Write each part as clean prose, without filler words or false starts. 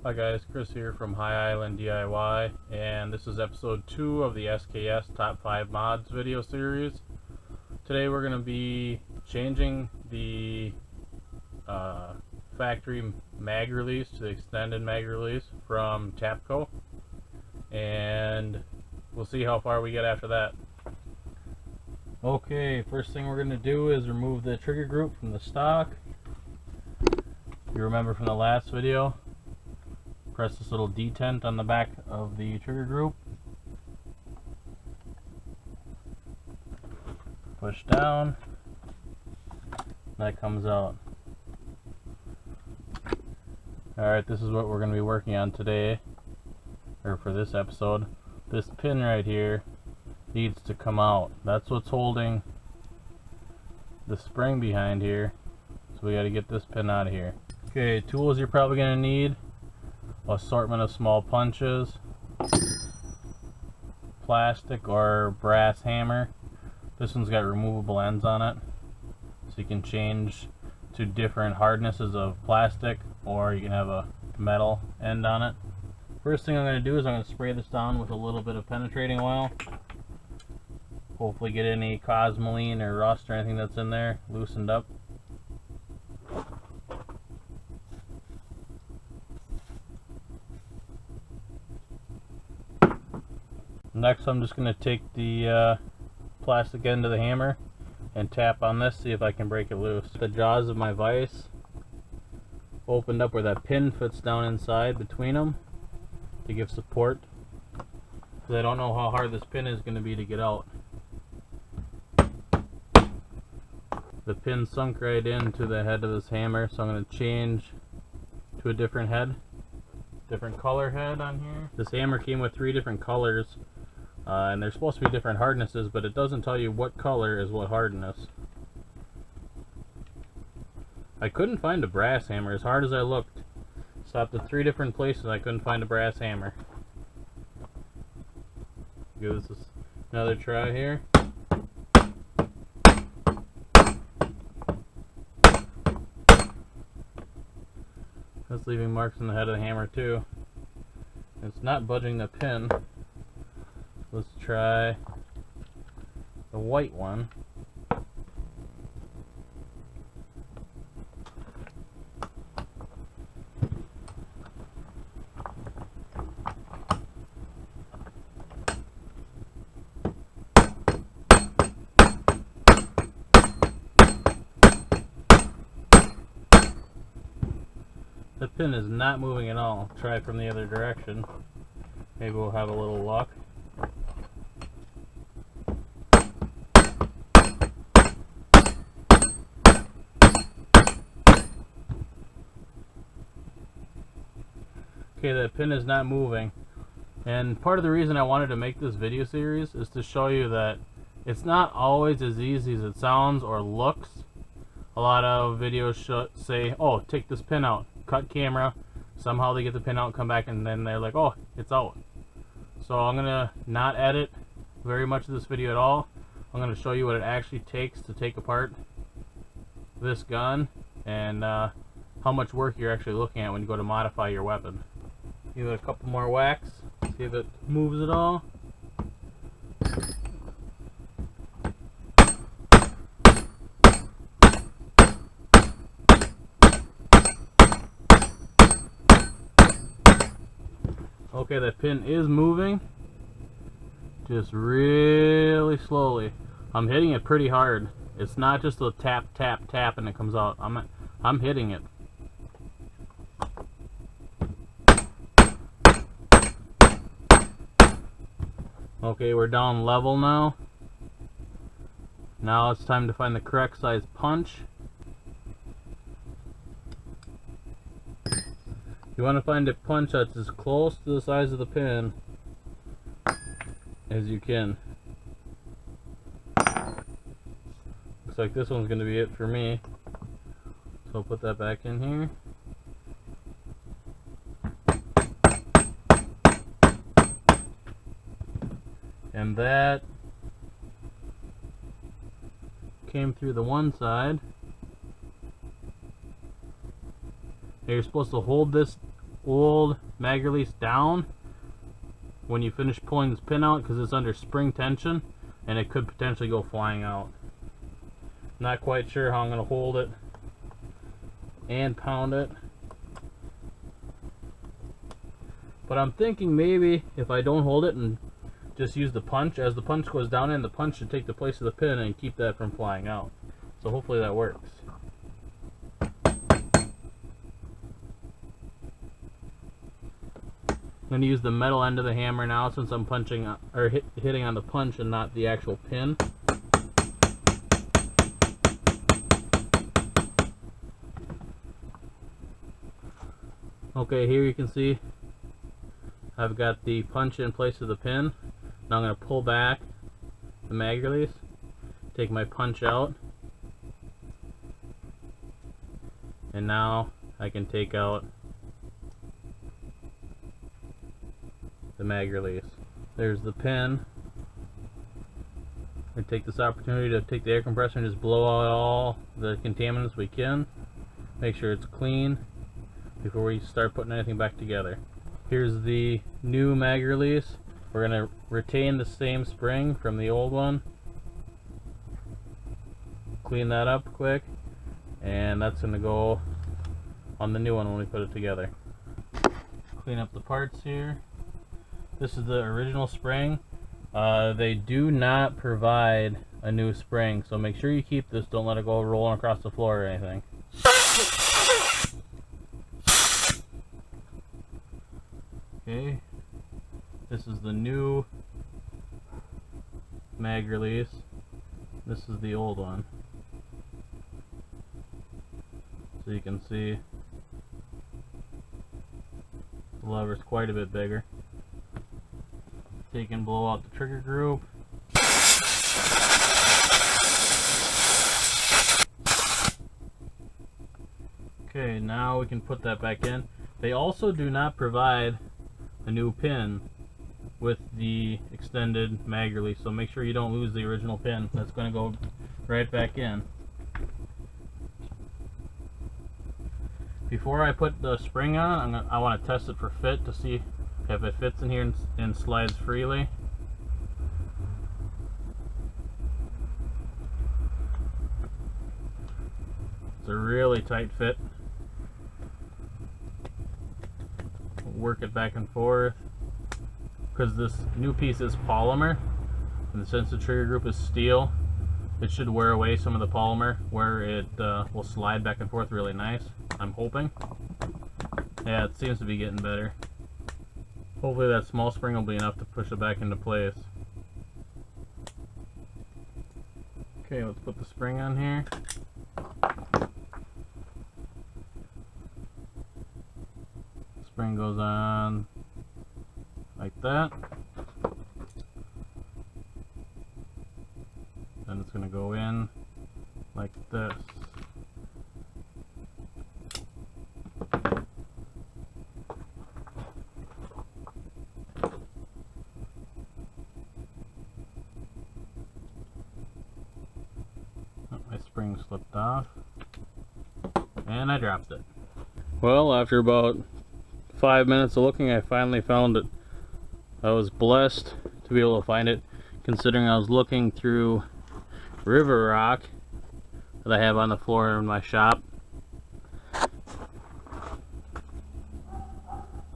Hi guys, Chris here from High Island DIY, and this is episode 2 of the SKS Top 5 Mods video series. Today we're going to be changing the factory mag release to the extended mag release from Tapco, and we'll see how far we get after that. Okay, first thing we're going to do is remove the trigger group from the stock. If you remember from the last video, press this little detent on the back of the trigger group, push down, that comes out. Alright, this is what we're going to be working on today, or for this episode. This pin right here needs to come out. That's what's holding the spring behind here, so we got to get this pin out of here. Okay, tools you're probably going to need: assortment of small punches, plastic or brass hammer. This one's got removable ends on it, so you can change to different hardnesses of plastic, or you can have a metal end on it. First thing I'm going to do is I'm going to spray this down with a little bit of penetrating oil. Hopefully get any cosmoline or rust or anything that's in there loosened up. Next, I'm just going to take the plastic end of the hammer and tap on this, see if I can break it loose. The jaws of my vise opened up where that pin fits down inside between them to give support, because I don't know how hard this pin is going to be to get out. The pin sunk right into the head of this hammer, so I'm going to change to a different head, different color head on here. This hammer came with 3 different colors. And they're supposed to be different hardnesses, but it doesn't tell you what color is what hardness. I couldn't find a brass hammer as hard as I looked. Stopped at 3 different places, I couldn't find a brass hammer. Give this another try here. That's leaving marks on the head of the hammer too. It's not budging the pin. Let's try the white one. The pin is not moving at all. Try from the other direction. Maybe we'll have a little luck. Okay, that pin is not moving, and part of the reason I wanted to make this video series is to show you that it's not always as easy as it sounds or looks. A lot of videos say, oh, take this pin out, cut camera, somehow they get the pin out, come back, and then they're like, oh, it's out. So I'm gonna not edit very much of this video at all. I'm gonna show you what it actually takes to take apart this gun, and how much work you're actually looking at when you go to modify your weapon. Give it a couple more whacks, see if it moves at all. Okay, that pin is moving, just really slowly. I'm hitting it pretty hard. It's not just a tap, tap, tap and it comes out. I'm hitting it. Okay, we're down level now. Now it's time to find the correct size punch. You want to find a punch that's as close to the size of the pin as you can. Looks like this one's going to be it for me. So I'll put that back in here. And that came through the one side. Now you're supposed to hold this old mag release down when you finish pulling this pin out, because it's under spring tension and it could potentially go flying out. Not quite sure how I'm going to hold it and pound it, but I'm thinking maybe if I don't hold it and just use the punch, as the punch goes down in, the punch should take the place of the pin and keep that from flying out. So hopefully that works. I'm going to use the metal end of the hammer now, since I'm punching or hitting on the punch and not the actual pin. Okay, here you can see I've got the punch in place of the pin. Now I'm going to pull back the mag release, take my punch out, and now I can take out the mag release. There's the pin. I take this opportunity to take the air compressor and just blow out all the contaminants we can. Make sure it's clean before we start putting anything back together. Here's the new mag release. We're going to retain the same spring from the old one. Clean that up quick, and that's going to go on the new one when we put it together. Clean up the parts here. This is the original spring. They do not provide a new spring, so make sure you keep this. Don't let it go rolling across the floor or anything. Okay, this is the new mag release. This is the old one. So you can see the lever's quite a bit bigger. Take and blow out the trigger group. Okay, now we can put that back in. They also do not provide a new pin with the extended mag release, so make sure you don't lose the original pin. That's going to go right back in. Before I put the spring on, I want to test it for fit to see if it fits in here and slides freely. It's a really tight fit. Work it back and forth, because this new piece is polymer, and since the trigger group is steel, it should wear away some of the polymer where it will slide back and forth really nice. I'm hoping. Yeah, it seems to be getting better. Hopefully that small spring will be enough to push it back into place. Okay, let's put the spring on here. Spring goes on like that. Then it's going to go in like this. My spring slipped off and I dropped it. Well, after about 5 minutes of looking, I finally found it. I was blessed to be able to find it, considering I was looking through river rock that I have on the floor in my shop.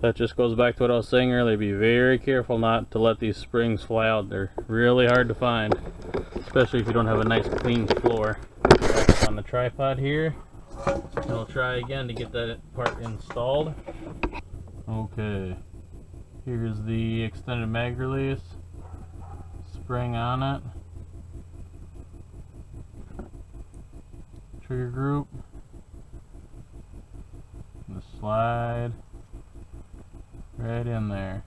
That just goes back to what I was saying earlier. Be very careful not to let these springs fly out. They're really hard to find, especially if you don't have a nice clean floor. Back on the tripod here, and I'll try again to get that part installed. Okay, here's the extended mag release, spring on it, trigger group, and the slide right in there.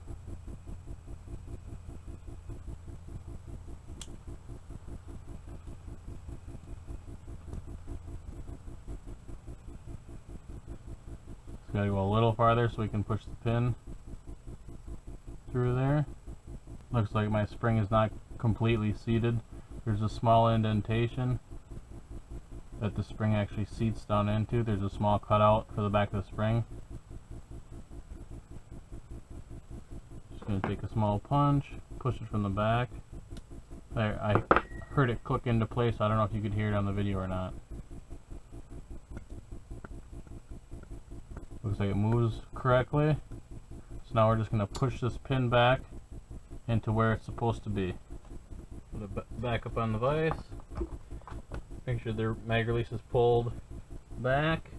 Gotta go a little farther so we can push the pin through there. Looks like my spring is not completely seated. There's a small indentation that the spring actually seats down into. There's a small cutout for the back of the spring. Gonna take a small punch, push it from the back. I heard it click into place, so I don't know if you could hear it on the video or not. Looks like it moves correctly. So now we're just gonna push this pin back into where it's supposed to be. Put it back up on the vise. Make sure the mag release is pulled back.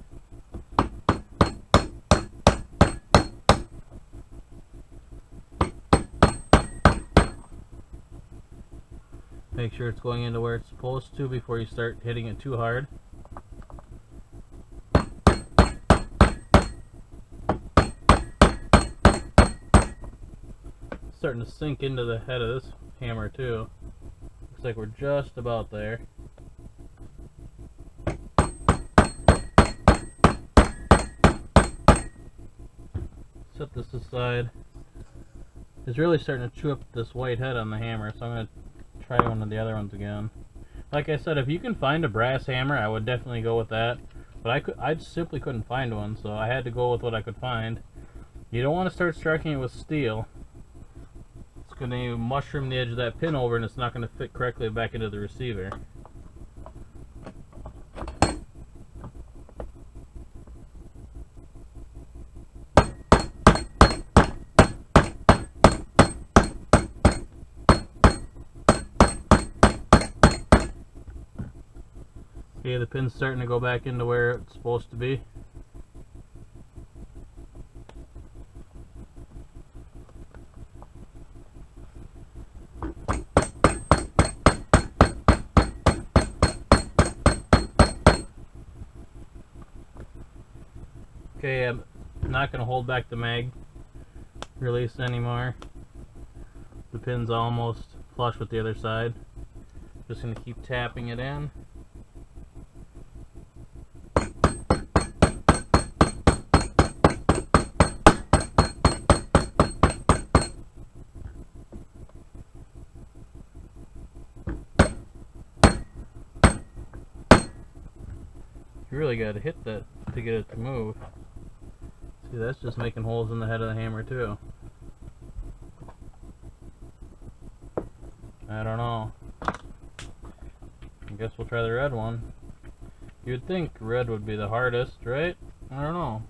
Make sure it's going into where it's supposed to before you start hitting it too hard. It's starting to sink into the head of this hammer too. Looks like we're just about there. Set this aside. It's really starting to chew up this white head on the hammer, so I'm going to try one of the other ones again. Like I said, if you can find a brass hammer, I would definitely go with that. But I simply couldn't find one, so I had to go with what I could find. You don't want to start striking it with steel. It's going to mushroom the edge of that pin over, and it's not going to fit correctly back into the receiver. Okay, the pin's starting to go back into where it's supposed to be. Okay, I'm not going to hold back the mag release anymore. The pin's almost flush with the other side. Just going to keep tapping it in. You really got to hit that to get it to move. See, that's just making holes in the head of the hammer too. I don't know. I guess we'll try the red one. You'd think red would be the hardest, right? I don't know.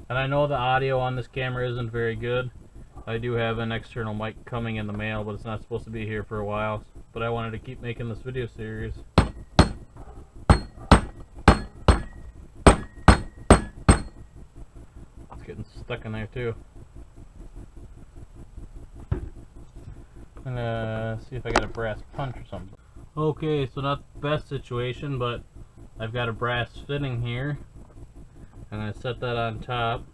And I know the audio on this camera isn't very good. I do have an external mic coming in the mail, but it's not supposed to be here for a while. But I wanted to keep making this video series. Getting stuck in there too. I'm gonna see if I got a brass punch or something. Okay, so not the best situation, but I've got a brass fitting here. I'm gonna set that on top.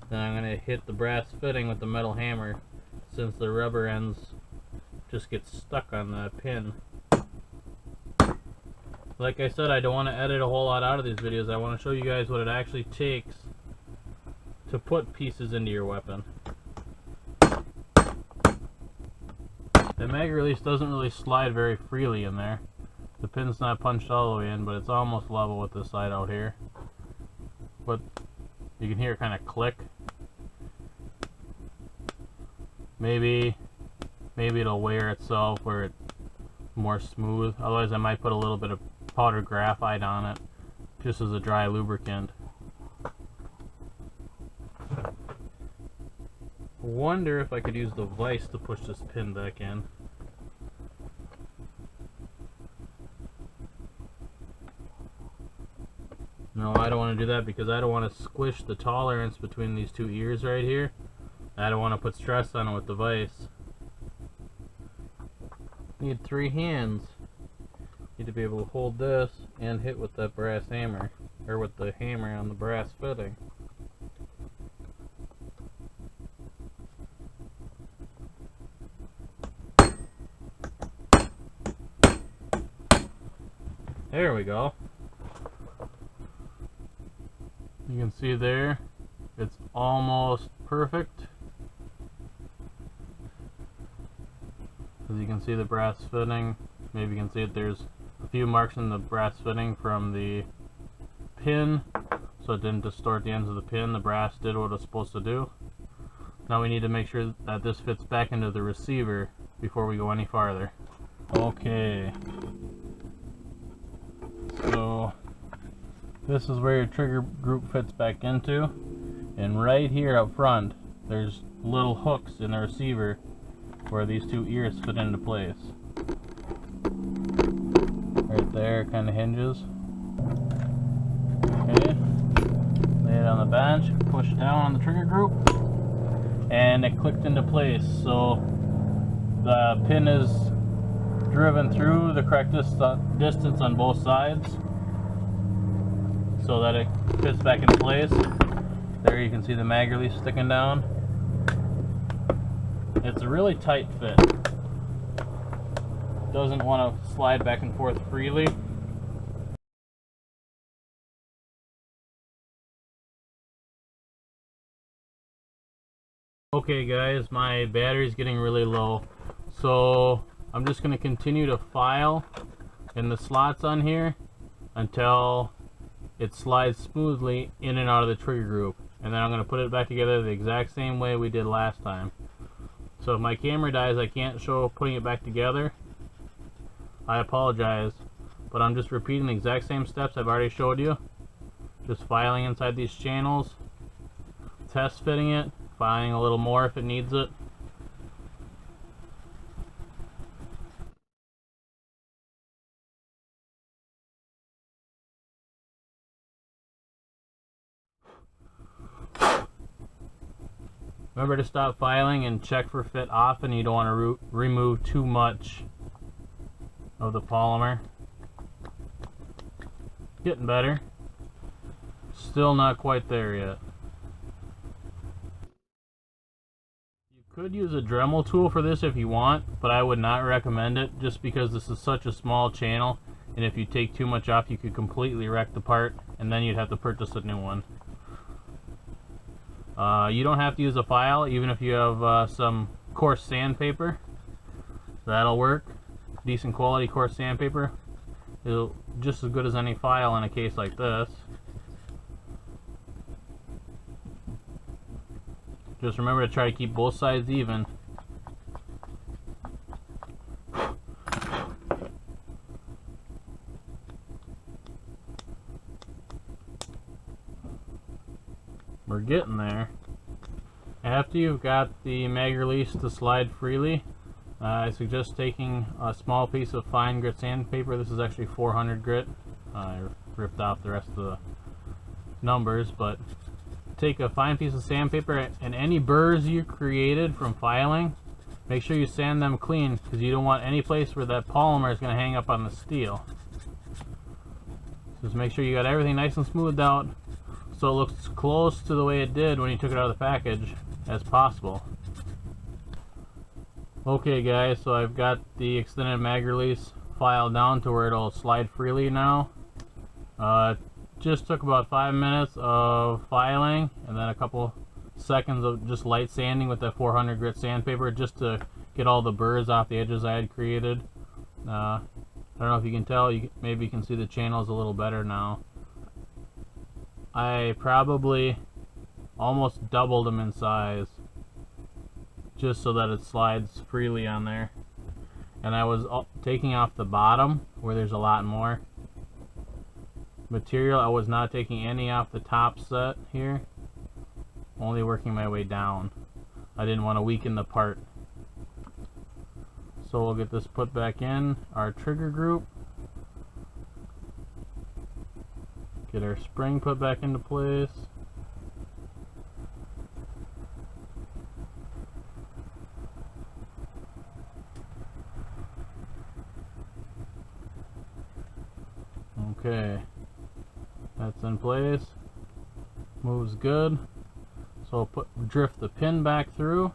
Then I'm gonna hit the brass fitting with the metal hammer, since the rubber ends just get stuck on the pin. Like I said, I don't want to edit a whole lot out of these videos. I want to show you guys what it actually takes to put pieces into your weapon. The mag release doesn't really slide very freely in there. The pin's not punched all the way in, but it's almost level with this side out here. But you can hear it kind of click. Maybe it'll wear itself where it's more smooth. Otherwise I might put a little bit of powdered graphite on it just as a dry lubricant. Wonder if I could use the vise to push this pin back in. No, I don't want to do that because I don't want to squish the tolerance between these two ears right here. I don't want to put stress on it with the vise. Need 3 hands. Need to be able to hold this and hit with that brass hammer, or with the hammer on the brass fitting. There we go. You can see there, it's almost perfect. As you can see the brass fitting, maybe you can see it, there's a few marks in the brass fitting from the pin. so it didn't distort the ends of the pin. The brass did what it was supposed to do. Now we need to make sure that this fits back into the receiver before we go any farther. Okay, so this is where your trigger group fits back into, and right here up front there's little hooks in the receiver where these two ears fit into place. Right there, kind of hinges. Okay, lay it on the bench, push it down on the trigger group, and it clicked into place. So the pin is driven through the correct distance on both sides so that it fits back into place. There you can see the mag release sticking down. It's a really tight fit. Doesn't want to slide back and forth freely. Okay guys, my battery's getting really low, so I'm just going to continue to file in the slots on here until it slides smoothly in and out of the trigger group, and then I'm going to put it back together the exact same way we did last time. So if my camera dies, I can't show putting it back together. I apologize, but I'm just repeating the exact same steps I've already showed you. Just filing inside these channels, test fitting it, filing a little more if it needs it. Remember to stop filing and check for fit often. You don't want to remove too much of the polymer. Getting better. Still not quite there yet. You could use a Dremel tool for this if you want, but I would not recommend it just because this is such a small channel, and if you take too much off you could completely wreck the part and then you'd have to purchase a new one. You don't have to use a file, even if you have some coarse sandpaper. That'll work. Decent quality coarse sandpaper. It'll just as good as any file in a case like this. Just remember to try to keep both sides even. We're getting there. After you've got the mag release to slide freely, I suggest taking a small piece of fine grit sandpaper. This is actually 400 grit. I ripped off the rest of the numbers, but take a fine piece of sandpaper, and any burrs you created from filing, make sure you sand them clean, because you don't want any place where that polymer is going to hang up on the steel. Just make sure you got everything nice and smoothed out so it looks close to the way it did when you took it out of the package as possible. Okay guys, so I've got the extended mag release filed down to where it'll slide freely now. Just took about 5 minutes of filing and then a couple seconds of just light sanding with that 400 grit sandpaper just to get all the burrs off the edges I had created. I don't know if you can tell, maybe you can see the channels a little better now. I probably almost doubled them in size just so that it slides freely on there. And I was taking off the bottom where there's a lot more material. I was not taking any off the top set here, only working my way down. I didn't want to weaken the part. So we'll get this put back in our trigger group, get our spring put back into place. Okay, that's in place, moves good. So drift the pin back through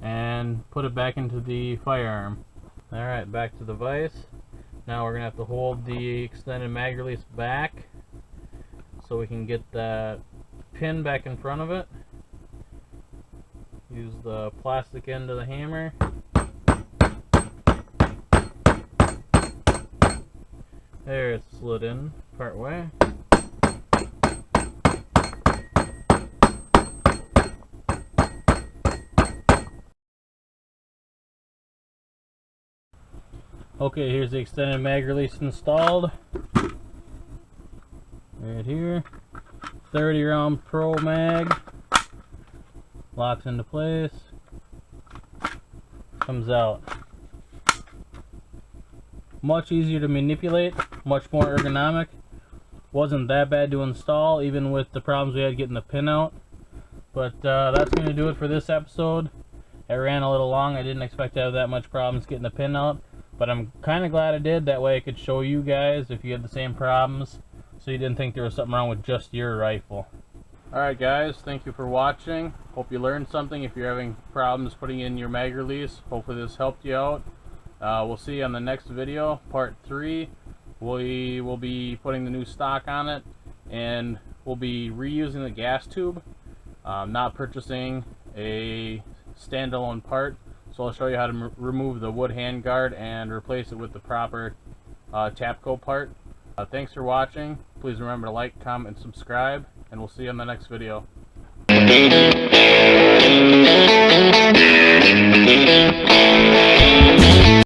and put it back into the firearm. Alright, back to the vise. Now we're going to have to hold the extended mag release back so we can get that pin back in front of it. Use the plastic end of the hammer. There, it's slid in part way. Okay, here's the extended mag release installed. Right here. 30 round Pro mag. Locks into place. Comes out. Much easier to manipulate, much more ergonomic. Wasn't that bad to install, even with the problems we had getting the pin out. But that's going to do it for this episode. It ran a little long. I didn't expect to have that much problems getting the pin out. But I'm kind of glad I did. That way I could show you guys if you had the same problems, so you didn't think there was something wrong with just your rifle. Alright guys, thank you for watching. Hope you learned something. If you're having problems putting in your mag release, hopefully this helped you out. We'll see you on the next video, part 3. We will be putting the new stock on it, and we'll be reusing the gas tube, not purchasing a standalone part. So I'll show you how to remove the wood handguard and replace it with the proper Tapco part. Thanks for watching. Please remember to like, comment, and subscribe, and we'll see you on the next video.